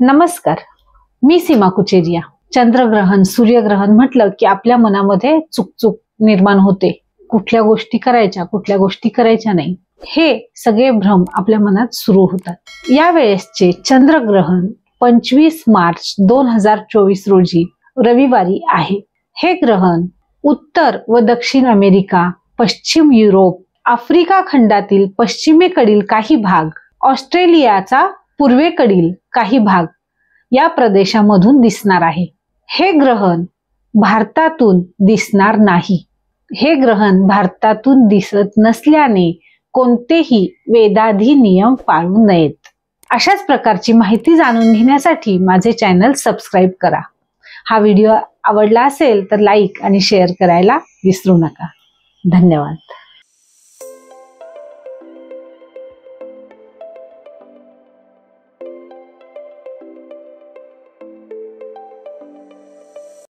नमस्कार, मी सीमा कुचेरिया। चंद्रग्रहण, सूर्यग्रहण म्हटलं की आपल्या मनामध्ये चुकचुक निर्माण होते। कुठल्या गोष्टी करायच्या, कुठल्या गोष्टी करायच्या नाही, हे सगळे भ्रम आपल्या मनात सुरू होतात। या वेळेसचे चंद्रग्रहण 25 मार्च 2024 रोजी रविवारी आहे। हे ग्रहण उत्तर व दक्षिण अमेरिका, पश्चिम युरोप, आफ्रिका खंडातील पश्चिमेकडील काही भाग, ऑस्ट्रेलियाचा पूर्वेकडील काही भाग या प्रदेशामधून दिसणार आहे। हे ग्रहण भारतातून दिसणार नाही। हे ग्रहण भारतातून दिसत नसल्याने कोणतेही वेदाधी नियम पाळू नयेत। अशाच प्रकारची माहिती जाणून घेण्यासाठी माझे चॅनल सबस्क्राइब करा। हा व्हिडिओ आवडला असेल तर लाईक आणि शेअर करायला विसरू नका। धन्यवाद।